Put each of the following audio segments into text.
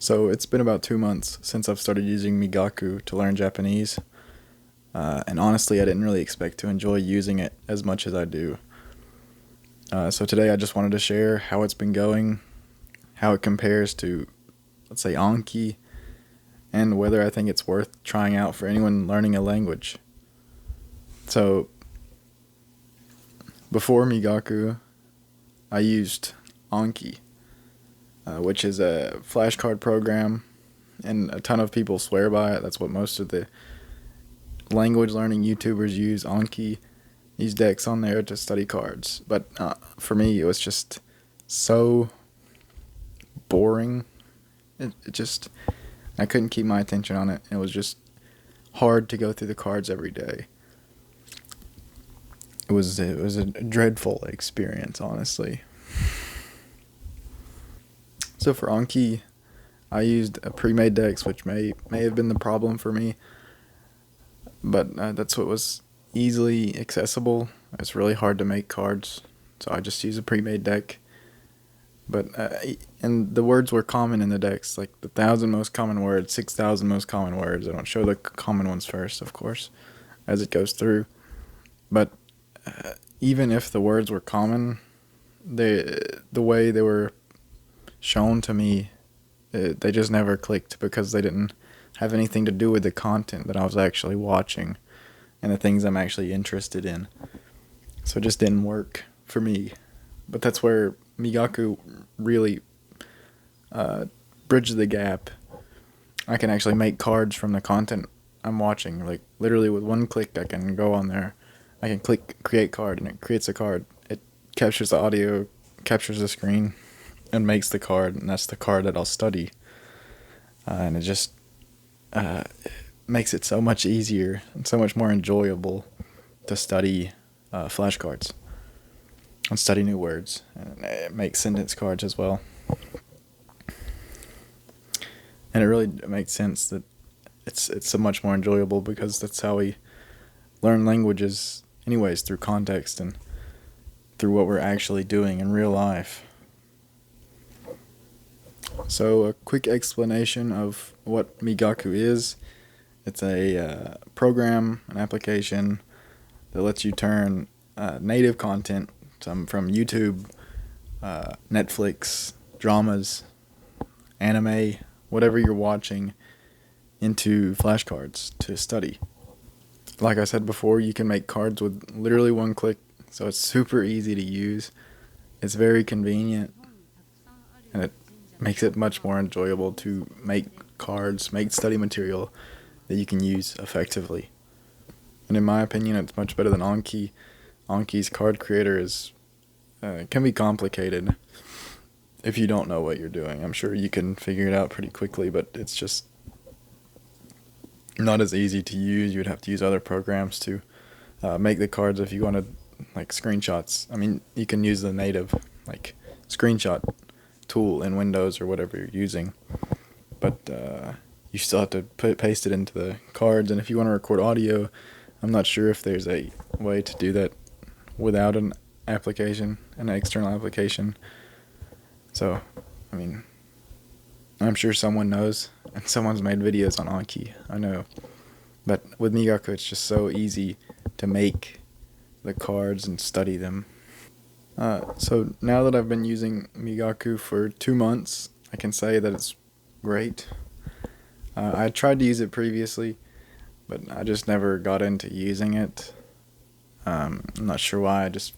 So it's been about 2 months since I've started using Migaku to learn Japanese, and honestly, I didn't really expect to enjoy using it as much as I do. So today I just wanted to share how it's been going, how it compares to, let's say, Anki, and whether I think it's worth trying out for anyone learning a language. So before Migaku, I used Anki, which is a flashcard program, and a ton of people swear by it. That's what most of the language learning YouTubers use, Anki. These decks on there to study cards. But for me, it was just so boring. It just, I couldn't keep my attention on it. It was just hard to go through the cards every day. It was a dreadful experience, honestly. So for Anki, I used a pre-made decks, which may have been the problem for me, but that's what was easily accessible. It's really hard to make cards, so I just use a pre-made deck. But and the words were common in the decks, like the 1,000 most common words, 6,000 most common words. I don't show the common ones first, of course, as it goes through. But even if the words were common, the way they were shown to me, they just never clicked because they didn't have anything to do with the content that I was actually watching and the things I'm actually interested in. So it just didn't work for me. But that's where Migaku really bridges the gap. I can actually make cards from the content I'm watching. Like, literally with one click, I can go on there. I can click create card, and it creates a card. It captures the audio, captures the screen, and makes the card, and that's the card that I'll study. And it just makes it so much easier and so much more enjoyable to study flashcards and study new words. And it makes sentence cards as well. And it really makes sense that it's so much more enjoyable because that's how we learn languages anyways, through context and through what we're actually doing in real life. So a quick explanation of what Migaku is. It's a program, an application that lets you turn native content from YouTube, Netflix, dramas, anime, whatever you're watching, into flashcards to study. Like I said before, you can make cards with literally one click, so it's super easy to use. It's very convenient, and it makes it much more enjoyable to make cards, make study material that you can use effectively. And in my opinion, it's much better than Anki. Anki's card creator is can be complicated if you don't know what you're doing. I'm sure you can figure it out pretty quickly, but it's just not as easy to use. You would have to use other programs to make the cards if you wanted, like, screenshots. I mean, you can use the native, like, screenshot tool in Windows or whatever you're using, but you still have to paste it into the cards. And if you want to record audio, I'm not sure if there's a way to do that without an external application. So, I mean, I'm sure someone knows, and someone's made videos on Anki, I know. But with Migaku, it's just so easy to make the cards and study them. So now that I've been using Migaku for 2 months, I can say that it's great. I tried to use it previously, but I just never got into using it. I'm not sure why. I just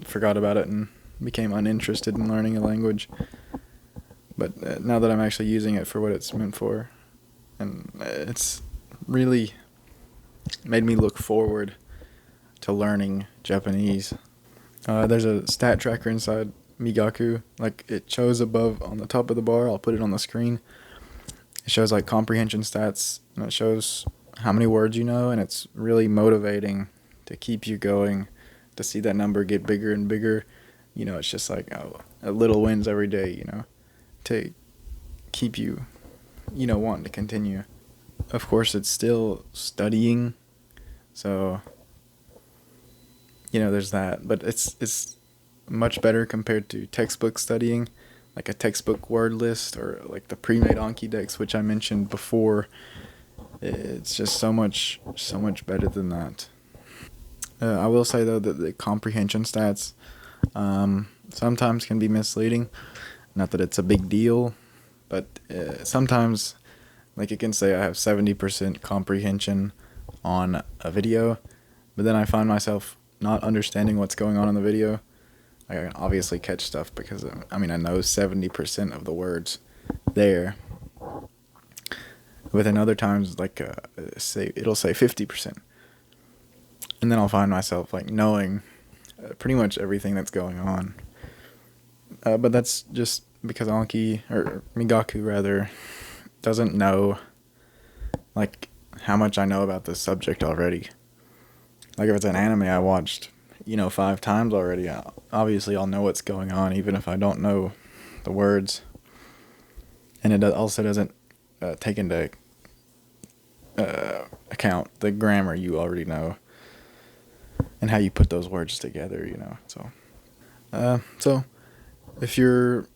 forgot about it and became uninterested in learning a language. But now that I'm actually using it for what it's meant for, and it's really made me look forward to learning Japanese. There's a stat tracker inside Migaku. Like, it shows above on the top of the bar. I'll put it on the screen. It shows like comprehension stats, and it shows how many words you know, and it's really motivating to keep you going, to see that number get bigger and bigger. You know, it's just like little wins every day, you know, to keep you, wanting to continue. Of course, it's still studying, so, there's that. But it's much better compared to textbook studying. like a textbook word list or like the pre-made Anki decks, which I mentioned before. It's just so much better than that. I will say though that the comprehension stats sometimes can be misleading. Not that it's a big deal, but sometimes, like it can say I have 70% comprehension on a video, but then I find myself not understanding what's going on in the video. I can obviously catch stuff because I mean I know 70% of the words there. But then other times, like say it'll say 50%, and then I'll find myself like knowing pretty much everything that's going on. But that's just because Anki or Migaku rather doesn't know like how much I know about this subject already. Like if it's an anime I watched, 5 times already, obviously I'll know what's going on even if I don't know the words. And it also doesn't take into account the grammar you already know and how you put those words together. So if you're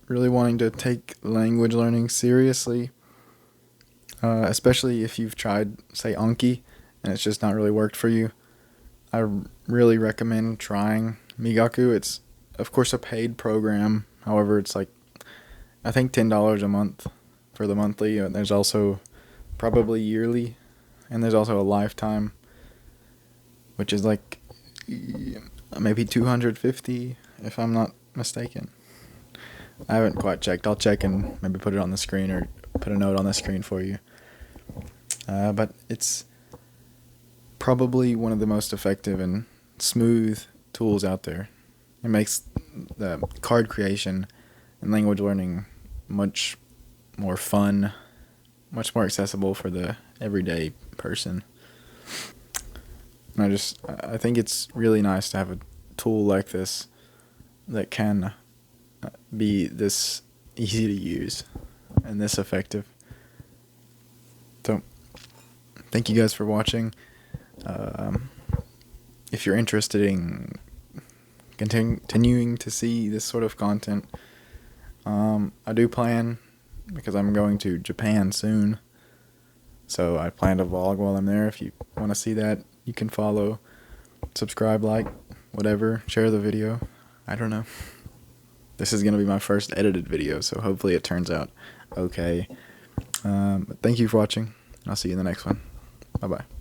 really wanting to take language learning seriously, especially if you've tried, say, Anki, and it's just not really worked for you, I really recommend trying Migaku. It's, of course, a paid program. However, it's like, I think $10 a month for the monthly. And there's also probably yearly, and there's also a lifetime, which is like maybe $250 if I'm not mistaken. I haven't quite checked. I'll check and maybe put it on the screen or put a note on the screen for you. But it's probably one of the most effective and smooth tools out there. It makes the card creation and language learning much more fun, much more accessible for the everyday person. And I think it's really nice to have a tool like this that can be this easy to use and this effective. So, thank you guys for watching. If you're interested in continuing to see this sort of content, I do plan, because I'm going to Japan soon, so I plan to vlog while I'm there. If you want to see that, you can follow, subscribe, like, whatever, share the video. I don't know. This is going to be my first edited video, so hopefully it turns out okay. But thank you for watching. I'll see you in the next one. Bye-bye.